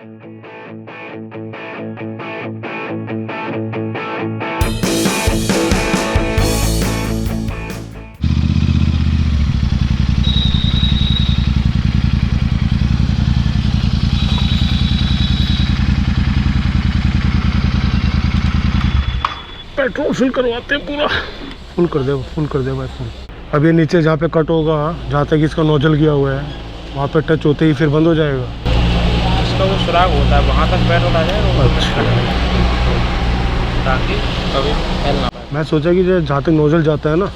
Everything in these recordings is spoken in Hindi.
पेट्रोल फिल करवाते हैं पूरा। फुल कर दे भाई फुल। अब ये नीचे जहाँ पे कट होगा, जहाँ तक इसका नोजल किया हुआ है, वहाँ पे टच होते ही फिर बंद हो जाएगा। इसका वो सुराग होता है, वहाँ तक पेट्रोल आ जाएगा। अच्छा, ताकि कभी फैल ना पाए। मैं सोचा कि जहाँ तक नोजल जाता है ना,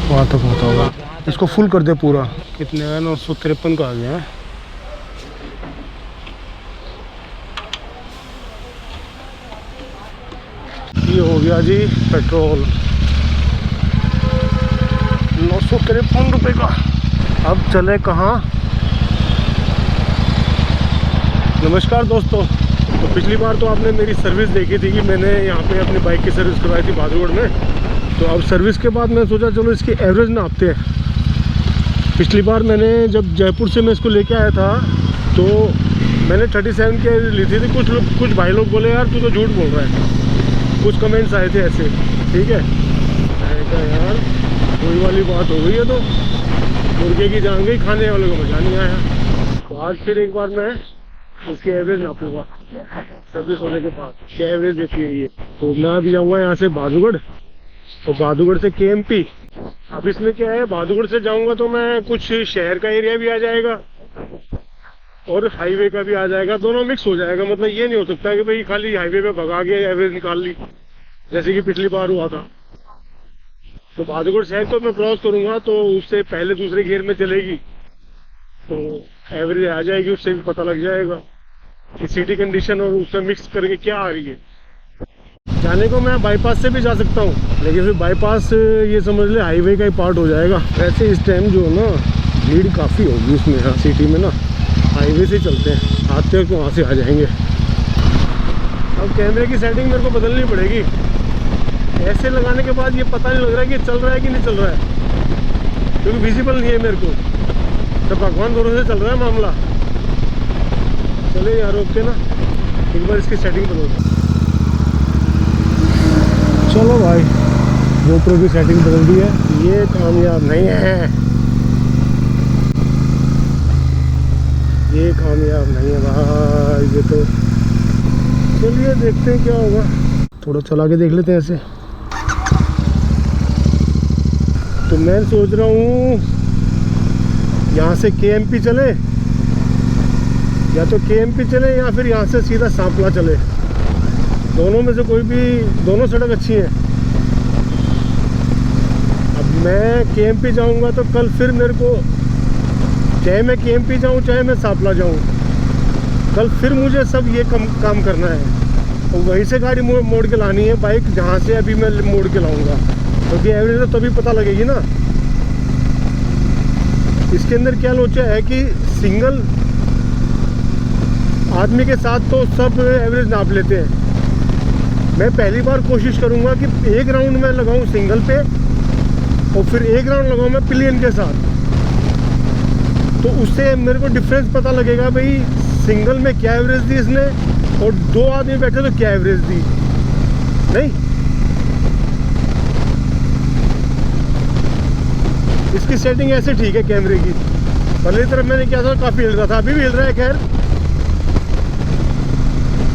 वहाँ तक होता होगा। इसको फुल कर दे पूरा। कितने है? 953 का आ गया है। ये हो गया जी पेट्रोल, 953 रुपये का। अब चले कहाँ? नमस्कार दोस्तों। तो पिछली बार तो आपने मेरी सर्विस देखी थी कि मैंने यहाँ पे अपनी बाइक की सर्विस करवाई थी बहादुरगढ़ में। तो अब सर्विस के बाद मैं सोचा चलो इसकी एवरेज नापते हैं। पिछली बार मैंने जब जयपुर से मैं इसको लेके आया था तो मैंने 37 की ली थी। कुछ भाई लोग बोले यार तू तो झूठ बोल रहा है, कुछ कमेंट्स आए थे ऐसे। ठीक है, मैंने कहा यार वही वाली बात हो गई है, तो मुर्गे की जान गई, खाने वाले को मजा नहीं आया। तो आज फिर एक बार मैं इसकी एवरेज नापूंगा सर्विस होने के बाद, क्या एवरेज देती है ये। तो मैं अभी जाऊँगा यहाँ से बहादुरगढ़, तो बहादुरगढ़ से KMP। अब इसमें क्या है, बहादुरगढ़ से जाऊँगा तो मैं कुछ शहर का एरिया भी आ जाएगा और हाईवे का भी आ जाएगा, दोनों मिक्स हो जाएगा। मतलब ये नहीं हो सकता कि भाई खाली हाईवे पे भगा के एवरेज निकाल ली, जैसे कि पिछली बार हुआ था। तो बहादुरगढ़ शहर तो मैं क्रॉस करूंगा तो उससे पहले दूसरे गियर में चलेगी तो एवरेज आ जाएगी, उससे भी पता लग जाएगा कि सिटी कंडीशन और उससे मिक्स करके क्या आ रही है। जाने को मैं बाईपास से भी जा सकता हूँ, लेकिन फिर बाईपास ये समझ ले हाईवे का ही पार्ट हो जाएगा। वैसे इस टाइम जो है ना भीड़ काफ़ी होगी उसमें, यहाँ सिटी में ना। हाईवे से चलते हैं, आते हैं तो वहाँ से आ जाएंगे। अब कैमरे की सेटिंग मेरे को बदलनी पड़ेगी। ऐसे लगाने के बाद ये पता नहीं लग रहा है कि चल रहा है कि नहीं चल रहा है, क्योंकि विजिबल नहीं है मेरे को। तो भगवान भरोसे चल रहा है मामला। चले यार, ओके ना, एक बार इसकी सेटिंग बदल। चलो भाई, GoPro की सेटिंग बदल दी है, ये कामयाब नहीं है, ये कामयाब नहीं है भाई ये तो। चलिए देखते हैं क्या होगा, थोड़ा चला के देख लेते हैं ऐसे। तो मैं सोच रहा हूँ यहाँ से KMP चले, या तो KMP चले या फिर यहाँ से सीधा सांपला चले। दोनों में से कोई भी, दोनों सड़क अच्छी हैं। अब मैं KMP जाऊँगा तो कल फिर मेरे को, चाहे मैं KMP जाऊँ चाहे मैं सांपला जाऊँ, कल फिर मुझे सब ये काम करना है। और वहीं से गाड़ी मोड़ के लानी है बाइक, जहाँ से अभी मैं मोड़ के लाऊंगा, क्योंकि एवरेज तो तभी पता लगेगी ना। इसके अंदर क्या लोचा है कि सिंगल आदमी के साथ तो सब एवरेज नाप लेते हैं। मैं पहली बार कोशिश करूंगा कि एक राउंड में लगाऊं सिंगल पे और फिर एक राउंड लगाऊं मैं पिलियन के साथ, तो उससे मेरे को डिफरेंस पता लगेगा भाई सिंगल में क्या एवरेज दी इसने और दो आदमी बैठे तो क्या एवरेज दी। नहीं, इसकी सेटिंग ऐसे ठीक है कैमरे की। पहले तरफ मैंने क्या था, काफ़ी हिल रहा था, अभी भी हिल रहा है। खैर,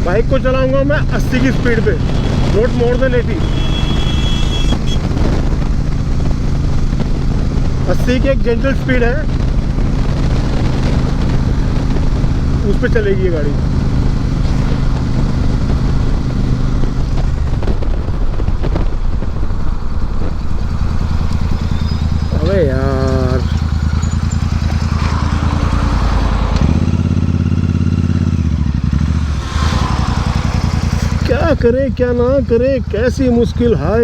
बाइक को चलाऊंगा मैं 80 की स्पीड पे, नॉट मोर देन 80। 80 की एक जेंटल स्पीड है, उस पे चलेगी ये गाड़ी। अबे यार, क्या करे क्या ना करे, कैसी मुश्किल है।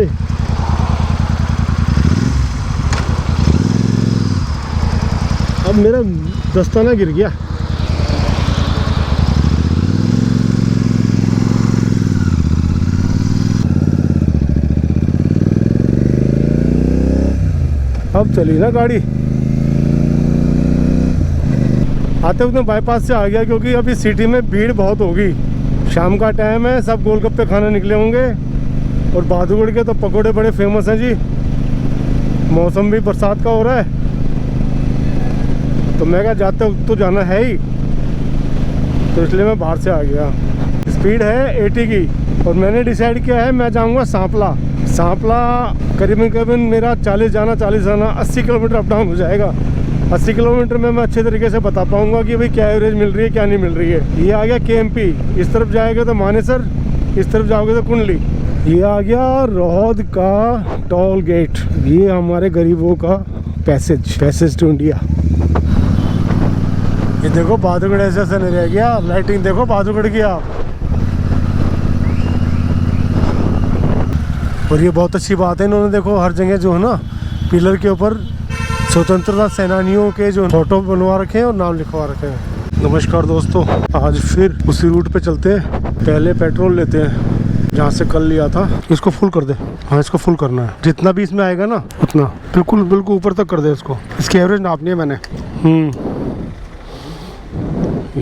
अब मेरा दस्ताना गिर गया। अब चली ना गाड़ी। आते वक्त मैं बाईपास से आ गया क्योंकि अभी सिटी में भीड़ बहुत होगी। शाम का टाइम है, सब गोलगप्पे खाने निकले होंगे। और बहादुरगढ़ के तो पकोड़े बड़े फेमस हैं जी। मौसम भी बरसात का हो रहा है, तो मैं क्या जाते वक्त तो जाना है ही, तो इसलिए मैं बाहर से आ गया। स्पीड है 80 की और मैंने डिसाइड किया है मैं जाऊंगा सांपला। सांपला करीबन मेरा 40 जाना 40 आना 80 किलोमीटर अप डाउन हो जाएगा। 80 किलोमीटर में मैं अच्छे तरीके से बता पाऊंगा कि भाई क्या एवरेज मिल रही है क्या नहीं मिल रही है। ये आ गया KMP, इस तरफ जाएगा तो मानेसर, इस तरफ जाओगे तो कुंडली। ये आ गया रोहद का टोल गेट। ये हमारे गरीबों का पैसेज टू इंडिया। ये देखो बहादुरगढ़ ऐसे नहीं रह गया। लाइटिंग देखो बहादुरगढ़ की आप। और ये बहुत अच्छी बात है, इन्होंने देखो हर जगह जो है ना पिलर के ऊपर स्वतंत्रता सेनानियों के जो फोटो बनवा रखे हैं और नाम लिखवा रखे हैं। नमस्कार दोस्तों, आज फिर उसी रूट पे चलते हैं। पहले पेट्रोल लेते हैं जहाँ से कल लिया था। इसको फुल कर दे। हाँ, इसको फुल करना है, जितना भी इसमें आएगा ना उतना बिल्कुल ऊपर तक कर दे इसको। इसकी एवरेज नापनी है मैंने।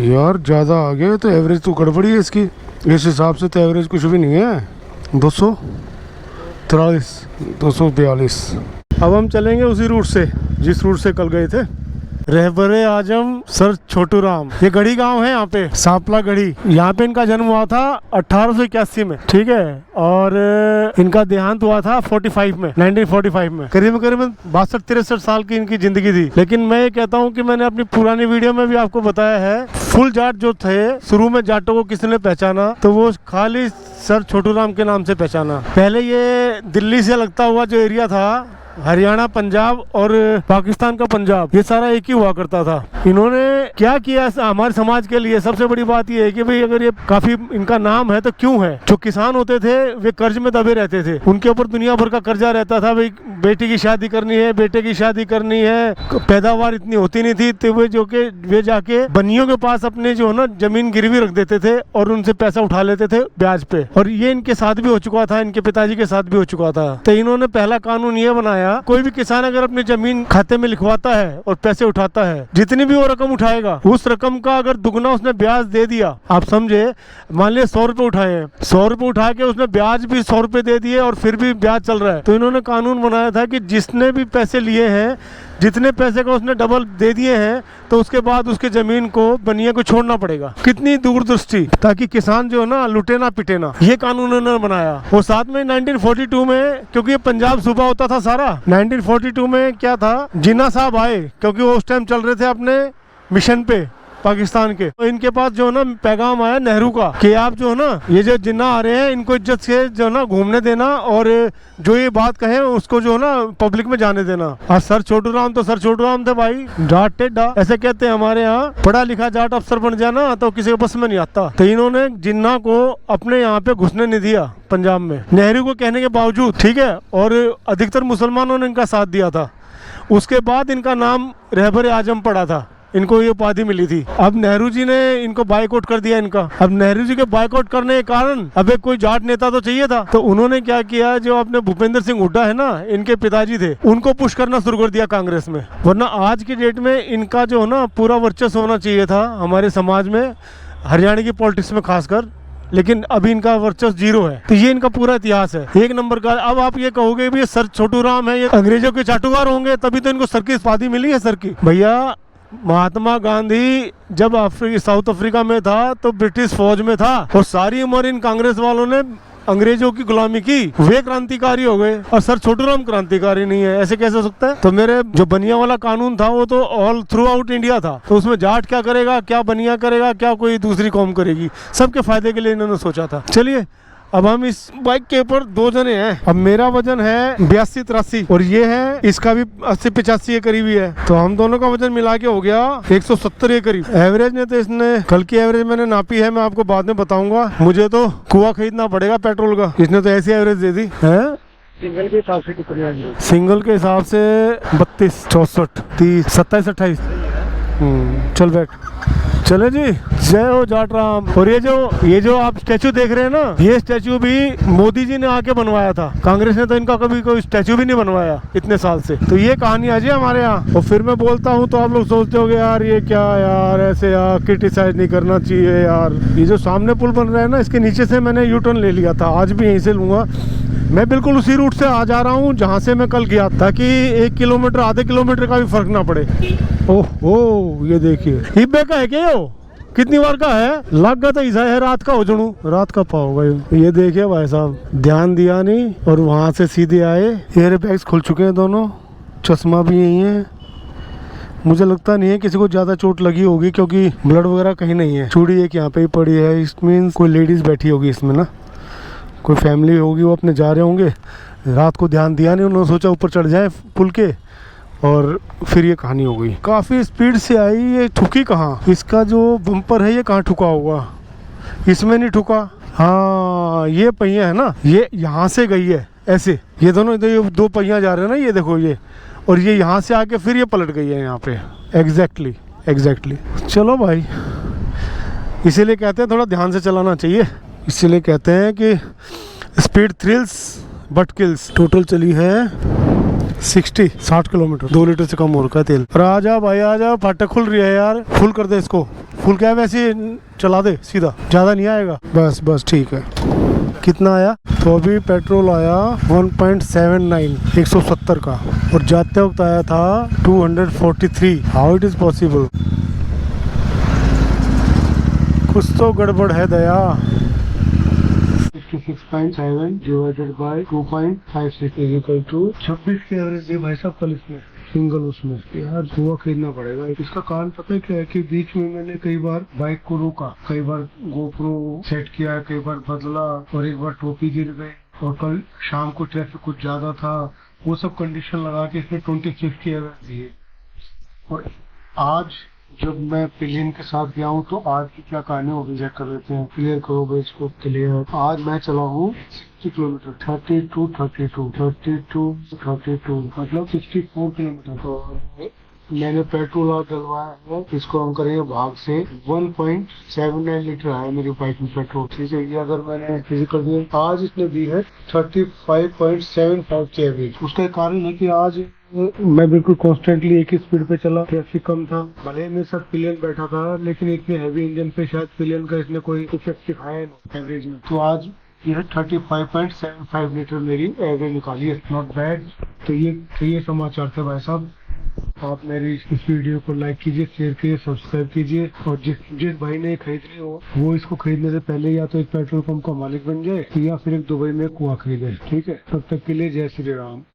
यार ज़्यादा आ गया तो एवरेज तो गड़बड़ी है इसकी। इस हिसाब से तो एवरेज कुछ भी नहीं है। 243 242। अब हम चलेंगे उसी रूट से जिस रूट से कल गए थे। रहबरे आजम सर छोटू राम, ये गढ़ी गांव है यहाँ पे, सांपला गढ़ी। यहाँ पे इनका जन्म हुआ था 1881 में, ठीक है। और इनका देहांत हुआ था 1945 में। करीबन 62-63 साल की इनकी जिंदगी थी। लेकिन मैं ये कहता हूँ कि मैंने अपनी पुरानी वीडियो में भी आपको बताया है, फुल जाट जो थे, शुरू में जाटों को किसी ने पहचाना तो वो खाली सर छोटू राम के नाम से पहचाना। पहले ये दिल्ली से लगता हुआ जो एरिया था, हरियाणा, पंजाब और पाकिस्तान का पंजाब, ये सारा एक ही हुआ करता था। इन्होंने क्या किया हमारे समाज के लिए, सबसे बड़ी बात ये है कि भाई अगर ये काफी इनका नाम है तो क्यों है। जो किसान होते थे वे कर्ज में दबे रहते थे, उनके ऊपर दुनिया भर का कर्जा रहता था। भाई बेटी की शादी करनी है, बेटे की शादी करनी है, पैदावार इतनी होती नहीं थी, तो वे जाके बनियों के पास अपने जो है ना जमीन गिरवी रख देते थे और उनसे पैसा उठा लेते थे ब्याज पे। और ये इनके साथ भी हो चुका था, इनके पिताजी के साथ भी हो चुका था। तो इन्होंने पहला कानून ये बनाया, कोई भी किसान अगर अपनी जमीन खाते में लिखवाता है और पैसे उठाता है, जितनी भी वो रकम उठाएगा उस रकम का अगर दुगना उसने ब्याज दे दिया, आप समझे, मान लिया 100 रुपए उठाए हैं, 100 रुपए उठा के उसने ब्याज भी 100 रुपए दे दिए और फिर भी ब्याज चल रहा है, तो इन्होंने कानून बनाया था कि जिसने भी पैसे लिए हैं, जितने पैसे का उसने डबल दे दिए हैं, तो उसके बाद उसके जमीन को बनिया को छोड़ना पड़ेगा। कितनी दूरदृष्टि, ताकि किसान जो है ना लुटे ना पिटे ना, ये कानून उन्होंने बनाया। और साथ में 1942 में, क्योंकि ये पंजाब सूबा होता था सारा, 1942 में क्या था, जिन्ना साहब आए, क्योंकि वो उस टाइम चल रहे थे अपने मिशन पे पाकिस्तान के। तो इनके पास जो है ना पैगाम आया नेहरू का कि आप जो है ना ये जो जिन्ना आ रहे हैं इनको इज्जत से जो है ना घूमने देना और जो ये बात कहे उसको जो है ना पब्लिक में जाने देना। और सर छोटू राम तो सर छोटू राम थे भाई, जाट टेढ़ा ऐसे कहते हैं हमारे यहाँ। पढ़ा लिखा जाट अफसर बन जाना तो किसी को बस में नहीं आता। तो इन्होंने जिन्ना को अपने यहाँ पे घुसने नहीं दिया पंजाब में, नेहरू को कहने के बावजूद, ठीक है। और अधिकतर मुसलमानों ने इनका साथ दिया था। उसके बाद इनका नाम रहबर आजम पड़ा था, इनको ये उपाधि मिली थी। अब नेहरू जी ने इनको बायकॉट कर दिया इनका। अब नेहरू जी के बायकॉट करने के कारण अब एक कोई जाट नेता तो चाहिए था, तो उन्होंने क्या किया, जो अपने भूपेंद्र सिंह हुड्डा है ना, इनके पिताजी थे, उनको पुश करना शुरू कर दिया कांग्रेस में। वरना आज की डेट में इनका जो है ना पूरा वर्चस्व होना चाहिए था हमारे समाज में, हरियाणा की पॉलिटिक्स में खासकर, लेकिन अभी इनका वर्चस्व 0 है। तो ये इनका पूरा इतिहास है, एक नंबर का। अब आप ये कहोगे भी सर छोटू राम है, ये अंग्रेजों के चाटुकार होंगे, तभी तो इनको सर की उपाधि मिली है सर की। भैया महात्मा गांधी जब साउथ अफ्रीका में था तो ब्रिटिश फौज में था, और सारी उम्र इन कांग्रेस वालों ने अंग्रेजों की गुलामी की, वे क्रांतिकारी हो गए और सर छोटू राम क्रांतिकारी नहीं है, ऐसे कैसे हो सकता है। तो मेरे जो बनिया वाला कानून था वो तो ऑल थ्रू आउट इंडिया था, तो उसमें जाट क्या करेगा, क्या बनिया करेगा, क्या कोई दूसरी कौम करेगी, सबके फायदे के लिए इन्होंने सोचा था। चलिए अब हम इस बाइक के ऊपर 2 जने हैं। अब मेरा वजन है 82-83 और ये है, इसका भी 80-85 के करीब ही है, तो हम दोनों का वजन मिला के हो गया 170 के करीब। एवरेज ने तो इसने, कल की एवरेज मैंने नापी है, मैं आपको बाद में बताऊंगा। मुझे तो कुआं खरीदना पड़ेगा पेट्रोल का, इसने तो ऐसी एवरेज दे दी है। सिंगल के हिसाब से कितनी आ गई? सिंगल के हिसाब से 32, 64, 30, 27, 28। चल बैठ। चले जी, जय हो जाट राम। और ये जो आप स्टैचू देख रहे हैं ना, ये स्टैचू भी मोदी जी ने आके बनवाया था। कांग्रेस ने तो इनका कभी कोई स्टैचू भी नहीं बनवाया इतने साल से। तो ये कहानी आज है हमारे यहाँ। और फिर मैं बोलता हूँ तो आप लोग सोचते होगे यार ये क्या यार, ऐसे यार क्रिटिसाइज नहीं करना चाहिए यार। ये जो सामने पुल बन रहा है ना, इसके नीचे से मैंने यू टर्न ले लिया था, आज भी यहीं से लूंगा। मैं बिल्कुल उसी रूट से आ जा रहा हूँ जहाँ से मैं कल गया, ताकि 1 किलोमीटर आधे किलोमीटर का भी फर्क ना पड़े। ओह ये देखिए, हिब्बे का है क्या यो? कितनी बार का है? लग गया तो ऐसा है रात का हो जुड़ू, रात का पाओगा ये देखिए भाई साहब, ध्यान दिया नहीं और वहाँ से सीधे आए। एयर बैग्स खुल चुके हैं दोनों, चश्मा भी यही है। मुझे लगता नहीं है किसी को ज्यादा चोट लगी होगी, क्योंकि ब्लड वगैरह कहीं नहीं है। चूड़ी एक यहाँ पे ही पड़ी है, इस मीन्स कोई लेडीज बैठी होगी इसमें ना, कोई फैमिली होगी, वो अपने जा रहे होंगे। रात को ध्यान दिया नहीं, उन्होंने सोचा ऊपर चढ़ जाए पुल के, और फिर ये कहानी हो गई। काफ़ी स्पीड से आई, ये ठुकी कहाँ? इसका जो बम्पर है ये कहाँ ठुका होगा? इसमें नहीं ठुका। हाँ ये पहिया है ना, ये यहाँ से गई है ऐसे, ये दोनों इधर ये 2 पहिया जा रहे हैं ना, ये देखो ये, और ये यहाँ से आके फिर ये पलट गई है यहाँ पे। एग्जैक्टली। चलो भाई, इसीलिए कहते हैं थोड़ा ध्यान से चलाना चाहिए। इसीलिए कहते हैं कि speed thrills but kills. Total चली है 60 किलोमीटर, 2 लीटर से कम हो रखा है तेल। और आ जा भाई आ जा, फाटक खुल रही है यार, फुल कर दे इसको। फुल क्या है, वैसे ही चला दे सीधा, ज़्यादा नहीं आएगा। बस ठीक है। कितना आया? तो अभी पेट्रोल आया 1.79 170 का, और जाते वक्त आया था 243। How it is possible? कुछ तो गड़बड़ है Daya. 56.7 divided by 2.56 is equal to 26 की एवरेज है भाई साहब कल इसमें, सिंगल उसमें। यार धुआं खरीदना पड़ेगा। इसका कारण पता है क्या है, कि बीच में मैंने कई बार बाइक को रोका, कई बार गोप्रो सेट किया, कई बार बदला, और एक बार टोपी गिर गई, और कल शाम को ट्रैफिक कुछ ज्यादा था, वो सब कंडीशन लगा के इसमें 26 की एवरेज दी है। और आज जब मैं पिलियन के साथ गया हूँ, तो आज की क्या कहानी होगी चेक कर लेते हैं। क्लियर करो भाई इसको, क्लियर। आज मैं चला हूँ 60 किलोमीटर, 32 मतलब 64 किलोमीटर। और मैंने पेट्रोल डलवाया है, इसको हम करेंगे भाग से। 1.79 लीटर है मेरी बाइक में पेट्रोल। ठीक है, ये अगर मैंने फिजिकल दिया, आज इसने दी है 35.75 की एवरेज। उसका कारण है कि आज मैं बिल्कुल कॉन्स्टेंटली एक ही स्पीड पे चला, ट्रैफिक कम था। भले मेरे साथ पिलियन बैठा था, लेकिन इतने हैवी इंजन पे शायद पिलियन का इसने कोई इफेक्ट दिखाया नहीं एवरेज में। तो आज ये 35.75 लीटर मेरी एवरेज निकाली है, नॉट बैड। तो ये समाचार थे भाई साहब। आप मेरी इस वीडियो को लाइक कीजिए, शेयर कीजिए, सब्सक्राइब कीजिए। और जिस भाई ने खरीदनी हो, वो इसको खरीदने से पहले या तो एक पेट्रोल पंप का मालिक बन जाए, या फिर एक दुबई में कुआं खरीदे। ठीक है, तब तक के लिए जय श्री राम।